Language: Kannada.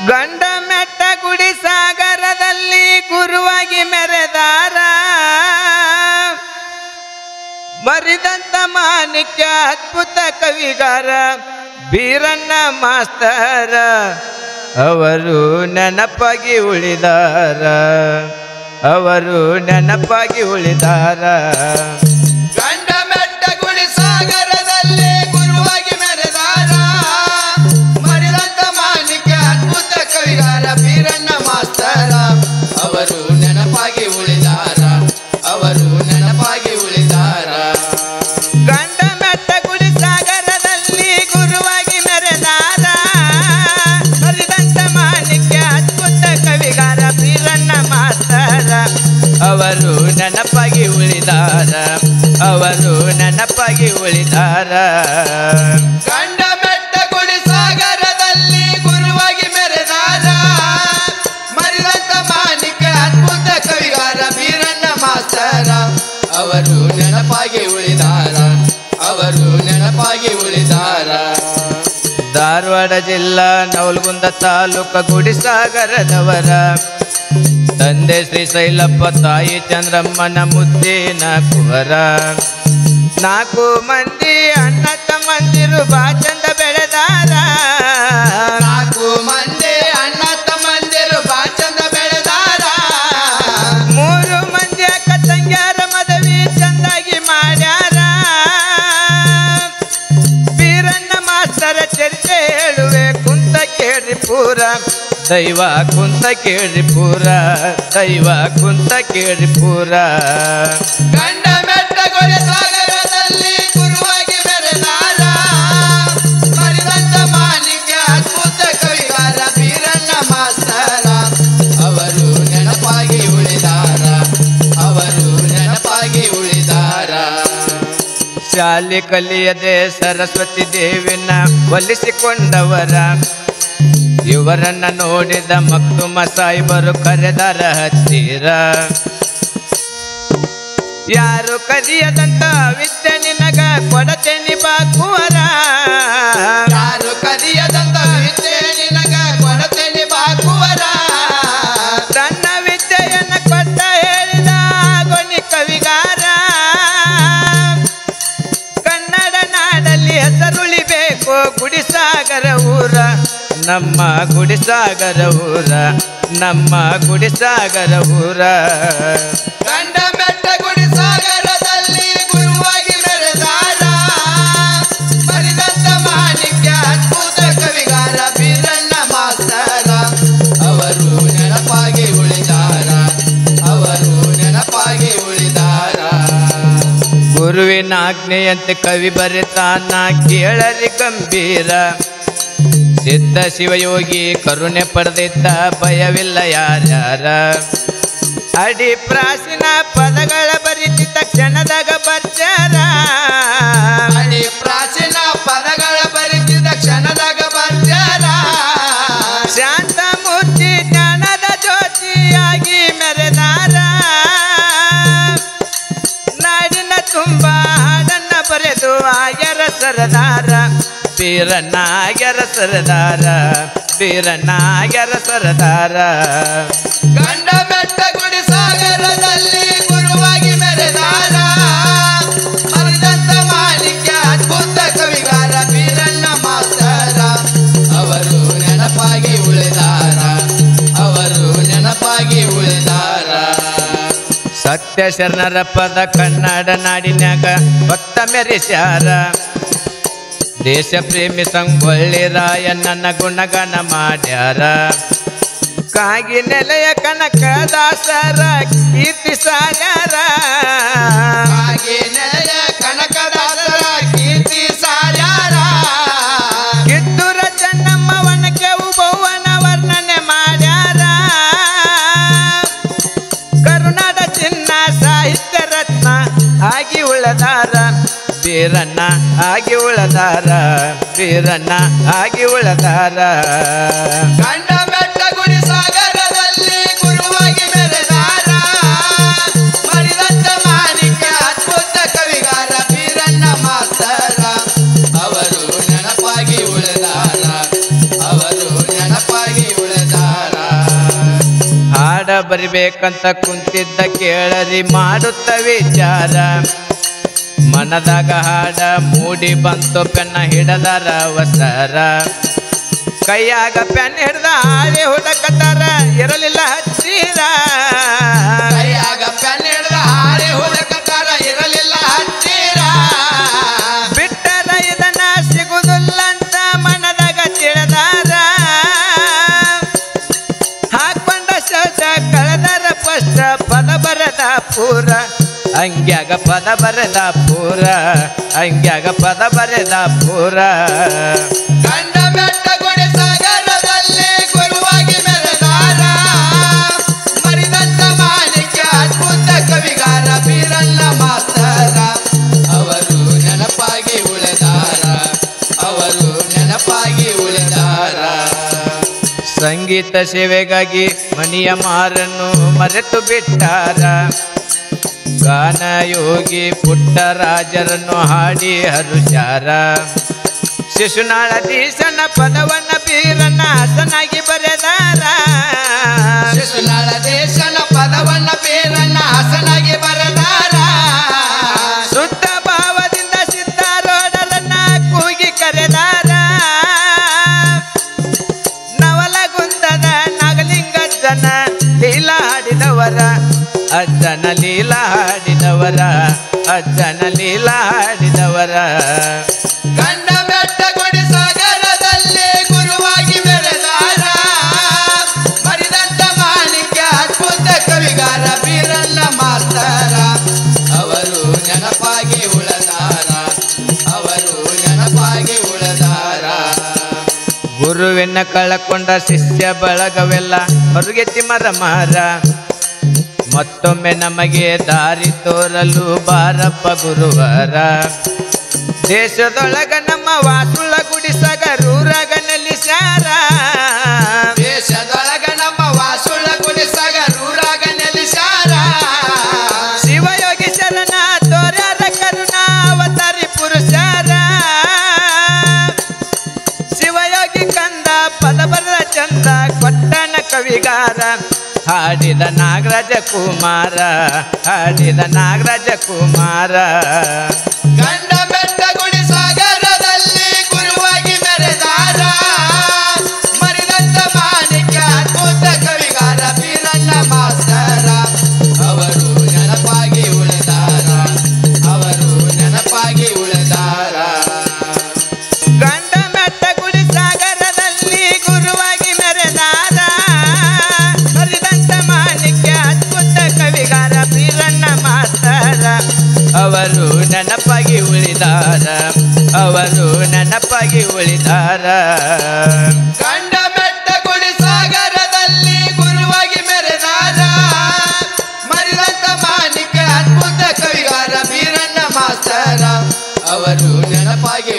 ಗಂಡ ಮೆಟ್ಟ ಗುಡಿ ಸಾಗರದಲ್ಲಿ ಗುರುವಾಗಿ ಮೆರೆದಾರ ಬರಿದಂತ ಮಾಣಿಕ್ಯ ಅದ್ಭುತ ಕವಿಗಾರ ಬೀರಣ್ಣ ಮಾಸ್ತರ ಅವರು ನೆನಪಾಗಿ ಉಳಿದಾರ ಅವರು ನೆನಪಾಗಿ ಉಳಿದಾರ ಗಂಡ ಮೆಟ್ಟ ಗುಡಿ ಸಾಗರದಲ್ಲಿ ಗುರುವಾಗಿ ಮೆರೆದಾರ ಮರಿದಂತ ಮಾಣಿಕ್ಯ ಅದ್ಭುತ ಕವಿಗಾರ ಬೀರಣ್ಣ ಮಾಸ್ತರ ಅವರು ನೆನಪಾಗಿ ಉಳಿದಾರ ಅವರು ನೆನಪಾಗಿ ಉಳಿದಾರ ಗಂಡ ಮೆಟ್ಟ ಗುಡಿ ಸಾಗರದಲ್ಲಿ ಗುರುವಾಗಿ ಮೆರೆದಾರ ಬರಿದಂತ ಮಾಣಿಕ್ಯ ಅದ್ಭುತ ಕವಿಗಾರ ಬೀರಣ್ಣ ಮಾಸ್ತರ ಅವರು ನೆನಪಾಗಿ ಉಳಿದಾರ ಅವರು ನೆನಪಾಗಿ ಉಳಿದಾರ ಗಂಡ ಮೆಟ್ಟ ಗುಡಿ ಸಾಗರದಲ್ಲಿ ಗುರುವಾಗಿ ಮೆರೆದಾರ ಮರಿದಂತ ಮಾಣಿಕ್ಯ ಅದ್ಭುತ ಕವಿಗಾರ ಬೀರಣ್ಣ ಮಾಸ್ತರ ಅವರು ನೆನಪಾಗಿ ಉಳಿದಾರ ಅವರು ನೆನಪಾಗಿ ಉಳಿದಾರ ಧಾರವಾಡ ಜಿಲ್ಲಾ ನವಲಗುಂದ ತಾಲೂಕ ಗುಡಿಸಾಗರದವರ ತಂದೆ ಶ್ರೀ ಶೈಲಪ್ಪ ತಾಯಿ ಚಂದ್ರಮ್ಮನ ಮುದ್ದಿನ ಕುವರ 4 ಮಂದಿ ಅಣ್ಣ ತಮ್ಮಂದಿರು ಬಾಚಂದ ಬೆಳೆದಾರ 4 ಮಂದಿ ಅಣ್ಣ ತಮ್ಮಂದಿರು ಬಾಚಂದ ಬೆಳೆದಾರ 3 ಮಂದಿ ಅಕ್ಕ ತಂಗ್ಯಾರ ಮದುವೆ ಚಂದಾಗಿ ಮಾಡ್ಯಾರ ಬೀರಣ್ಣ ಮಾಸ್ತರ ಚರಿತ್ರೆ ಹೇಳುವೆ ಕುಂತ ಕೇಳ್ರಿ ಪೂರ ದೈವ ಕುಂತ ಕೇಳ್ರಿ ಪೂರ ದೈವ ಕುಂತ ಕೇಳ್ರಿ ಪೂರ ಗಂಡ ಮೆಟ್ಟ ಗುಡಿ ಸಾಗರದಲ್ಲಿ ಗುರುವಾಗಿ ಮೆರೆದಾರ ಮರಿದಂತ ಮಾಣಿಕ್ಯ ಅದ್ಭುತ ಕವಿಗಾರ ಬೀರಣ್ಣ ಮಾಸ್ತರ ಅವರು ನೆನಪಾಗಿ ಉಳಿದಾರ ಅವರು ನೆನಪಾಗಿ ಉಳಿದಾರ ಶಾಲೆ ಕಲಿಯದೆ ಸರಸ್ವತಿ ದೇವಿನ ಒಲಿಸಿಕೊಂಡವರ ಇವರನ್ನ ನೋಡಿದ ಮಕ್ತುಮ ಸಾಯಿಬರು ಕರೆದರ ಹತ್ತಿರ ಯಾರು ಕಲಿಯದಂತ ವಿದ್ಯೆ ನಿನಗ ಕೊಡತೇನಿ ಬಾಕುವರ ಯಾರು ಕಲಿಯದಂತ ವಿದ್ಯೆ ನಿನಗ ಕೊಡತೇನಿ ಬಾಕುವರ ತನ್ನ ವಿದ್ಯೆಯನ್ನ ಕೊಟ್ಟ ಹೇಳಿದ ಗೊನಿ ಕವಿಗಾರ ಕನ್ನಡ ನಾಡಲ್ಲಿ ಹೆಸರುಳಿಬೇಕು ಗುಡಿಸಾಗರ ಊರ ನಮ್ಮ ಗುಡಿಸಾಗರ ಊರ ನಮ್ಮ ಗುಡಿಸಾಗರ ಊರ ಗಂಡ ಮೆಟ್ಟ ಗುಡಿ ಸಾಗರದಲ್ಲಿ ಗುರುವಾಗಿ ಮೆರೆದಾರ ಮರಿದಂತ ಮಾಣಿಕ್ಯ ಅದ್ಭುತ ಕವಿಗಾರ ಬೀರಣ್ಣ ಮಾಸ್ತರ ಅವರು ನೆನಪಾಗಿ ಉಳಿದಾರ ಅವರು ನೆನಪಾಗಿ ಉಳಿದಾರ ಗುರುವಿನ ಆಜ್ಞೆಯಂತೆ ಕವಿ ಬರೆತಾನ ಕೇಳರಿ ಗಂಭೀರ ಸಿದ್ಧ ಶಿವಯೋಗಿ ಕರುಣೆ ಪಡೆದಿದ್ದ ಭಯವಿಲ್ಲ ಯಾರ್ಯಾರ ಅಡಿ ಪ್ರಾಚೀನ ಪದಗಳ ಬರಿತಿದ್ದ ಕ್ಷಣದಾಗ ಬರ್ಚಾರ ಅಡಿ ಪ್ರಾಚೀನ ಪದಗಳ ಬರಿತಿದ್ದ ಕ್ಷಣದಾಗ ಬರ್ತಾರ ಶಾಂತ ಮೂರ್ತಿ ಜ್ಞಾನದ ಜ್ಯೋತಿಯಾಗಿ ಮೆರೆದಾರ ನಾಡಿನ ತುಂಬ ಹಾಡನ್ನ ಬರೆದು ಆಗ್ಯರ ಸರದಾರ ಬೀರಣ್ಣ ಆಗ್ಯರ ಸರದಾರ ಬೀರಣ್ಣ ಆಗ್ಯರ ಸರದಾರ ಗಂಡ ಮೆಟ್ಟ ಗುಡಿ ಸಾಗರದಲ್ಲಿ ಗುರುವಾಗಿ ಮೆರೆದಾರ ಮರಿದಂತ ಮಾಣಿಕ್ಯ ಅದ್ಭುತ ಕವಿಗಾರ ಬೀರಣ್ಣ ಮಾಸ್ತರ ಅವರು ನೆನಪಾಗಿ ಉಳಿದಾರ ಅವರು ನೆನಪಾಗಿ ಉಳಿದಾರ ಸತ್ಯ ಶರಣರ ಪದ ಕನ್ನಡ ನಾಡಿನ್ಯಾಗ ಭಕ್ತ ಮೆರೆಸ್ಯಾರ ದೇಶ ಪ್ರೇಮಿ ಸಂಗೊಳ್ಳಿ ರಾಯಣ್ಣನ ಗುಣಗಾನ ಮಾಡ್ಯಾರ ಕಾಗಿ ನೆಲೆಯ ಕನಕ ದಾಸರ ಕೀರ್ತಿ ಸಾರ್ಯಾರ ಹಾಗೆ ನೆಲೆಯ ಕನಕದಾಸರ ಕೀರ್ತಿ ಸಾರ್ಯಾರ ಕಿತ್ತೂರ ಚೆನ್ನಮ್ಮ ವನಕ್ಕೆ ಉಭವನ ವರ್ಣನೆ ಮಾಡ್ಯಾರ ಕರುನಾಡ ಚಿನ್ನ ಸಾಹಿತ್ಯ ರತ್ನ ಆಗಿ ಉಳದಾರ ಬೀರಣ್ಣ ಆಗಿ ಉಳದಾರ ಬೀರಣ್ಣ ಆಗಿ ಉಳದಾರ ಗಂಡ ಮೆಟ್ಟ ಗುಡಿ ಸಾಗರದಲ್ಲಿ ಗುರುವಾಗಿ ಮೆರೆದಾರ ಮರಿದಂತ ಮಾಣಿಕ್ಯ ಅದ್ಭುತ ಕವಿಗಾರ ಬೀರಣ್ಣ ಮಾಸ್ತರ ಅವರು ನೆನಪಾಗಿ ಉಳಿದಾರ ಅವರು ನೆನಪಾಗಿ ಉಳಿದಾರ ಬರಿಬೇಕಂತ ಕುಂತಿದ್ದ ಕೇಳರಿ ಮಾಡುತ್ತ ವಿಚಾರ ಮನದಾಗ ಹಾಡ ಮೂಡಿ ಬಂತು ಪೆನ್ನ ಹಿಡದಾರ ಅವಸರ ಕೈಯಾಗ ಪೆನ್ ಹಿಡ್ದ ಹಾಳಿ ಹುಡಕತ್ತಾರ ಇರಲಿಲ್ಲ ಹಚ್ಚಿರ ಕೈಯಾಗ ಪೆನ್ ಹಿಡ್ದ ಹಾಳಿ ಹುಡುಕತಾರ ಇರಲಿಲ್ಲ ಹಚ್ಚಿರ ಬಿಟ್ಟರ ಇದನ್ನ ಸಿಗುದಿಲ್ಲಂತ ಮನದಾಗ ತಿಳಿದಾರ ಹಾಕೊಂಡ ಶೌಚ ಕಳೆದರ ಫಸ್ಟ್ ಪದ ಬರದ ಪೂರ ಅಂಗ್ಯಾಗ ಪದ ಬರೆದ ಪೂರ ಅಂಗ್ಯಾಗ ಪದ ಬರೆದ ಪೂರ ಗಂಡ ಬೆಟ್ಟ ಗುಡಿ ಸಾಗರದಲ್ಲಿ ಗುರುವಾಗಿ ಮೆರೆದಾರ ಮರಿದಂತ ಮಾಣಿಕ್ಯ ಅದ್ಭುತ ಕವಿಗಾರ ಬೀರಣ್ಣ ಮಾಸ್ತರ ಅವರು ನೆನಪಾಗಿ ಉಳಿದಾರ ಅವರು ನೆನಪಾಗಿ ಉಳಿದಾರ ಸಂಗೀತ ಸೇವೆಗಾಗಿ ಮನಿಯ ಮಾರನ್ನು ಮರೆತು ಬಿಟ್ಟಾರ ಗಾನಯೋಗಿ ಪುಟ್ಟರಾಜರನ್ನು ಹಾಡಿ ಹರುಷಾರ ಶಿಶುನಾಳಧೀಶನ ಪದವನ್ನ ಬೀರಣ್ಣ ಹಸನಾಗಿ ಬರೆದಾರ ಶಿಶುನಾಳಧೀಶನ ಪದವನ್ನ ಬೀರಣ್ಣ ಹಸನಾಗಿ ಬರೆದಾರ ಶುದ್ಧ ಭಾವದಿಂದ ಸಿದ್ಧಾರೋಡಲನ್ನ ಕೂಗಿ ಕರೆದಾರ ನವಲಗುಂದದ ನಾಗಲಿಂಗಜ್ಜನ ಲೀಲಾ ಹಾಡಿದವರ ಅಜ್ಜನ ಲೀಲಾ ಹಾಡಿದವರ ಅಜ್ಜನ ಲೀಲಾ ಹಾಡಿದವರ ಗಂಡ ಬೆಟ್ಟ ಗುಡಿ ಸಾಗರದಲ್ಲಿ ಗುರುವಾಗಿ ಮೆರೆದಾರ ಮರಿದಂತ ಮಾಣಿಕ್ಯ ಅದ್ಭುತ ಕವಿಗಾರ ಬೀರಣ್ಣ ಮಾಸ್ತರ ಅವರು ನೆನಪಾಗಿ ಉಳಿದಾರ ಅವರು ನೆನಪಾಗಿ ಉಳಿದಾರ ಗುರುವಿನ ಕಳಕೊಂಡ ಶಿಷ್ಯ ಬಳಗವೆಲ್ಲ ಹೊರಗೆತ್ತಿ ಮರ ಮಾರ ಮತ್ತೊಮ್ಮೆ ನಮಗೆ ದಾರಿ ತೋರಲು ಬಾರಪ್ಪ ಗುರುವರ ದೇಶದೊಳಗ ನಮ್ಮ ವಾಸುಳ ಗುಡಿಸಗರೂರಾಗ ನೆಲೆಸ್ಯಾರ ದೇಶದೊಳಗ ನಮ್ಮ ವಾಸುಳ ಗುಡಿಸಗರೂರಾಗ ನೆಲೆಸ್ಯಾರ ಶಿವಯೋಗಿ ಶರಣ ತೋರ್ಯಾರ ಕರುಣಾ ಅವತಾರಿ ಪುರುಷರ ಶಿವಯೋಗಿ ಕಂದ ಪದ ಬರದ ಚಂದ ಕೊಟ್ಟನ ಕವಿಗಾರ ಹಾಡಿದ ನಾಗರಾಜ ಕುಮಾರ ಹಾಡಿದ ನಾಗರಾಜ ಕುಮಾರ ಗಂಡ ಬೆಟ್ಟ ಗುಡಿ ಸಾಗರದಲ್ಲಿ ಗುರುವಾಗಿ ಮೆರೆದಾರ ಮರಿದಂತ ಮಾಣಿಕ್ಯ ಅದ್ಭುತ ಕವಿಗಾರ ಬೀರಣ್ಣ ಮಾಸ್ತರ ಅವರು ನೆನಪಾಗಿ ಉಳಿದಾರ ಅವರು ನೆನಪಾಗಿ ಉಳಿದಾರ ಗಂಡ ಮೆಟ್ಟ ಗುಡಿ ಸಾಗರದಲ್ಲಿ ಗುರುವಾಗಿ ಮೆರೆದಾರ ಮರಿದಂತ ಮಾಣಿಕ್ಯ ಅದ್ಭುತ ಕವಿಗಾರ ಬೀರಣ್ಣ ಮಾಸ್ತರ ಅವರು ನೆನಪಾಗಿ ಉಳಿದಾರ ಅವರು ನೆನಪಾಗಿ ಉಳಿದಾರ ಗಂಡ ಬೆಟ್ಟ ಗುಡಿ ಸಾಗರದಲ್ಲಿ ಗುರುವಾಗಿ ಮೆರೆದಾರ ಮರಿದಂತ ಮಾಣಿಕ್ಯ ಅದ್ಭುತ ಕವಿಗಾರ ಬೀರಣ್ಣ ಮಾಸ್ತರ ಅವರು ನೆನಪಾಗಿ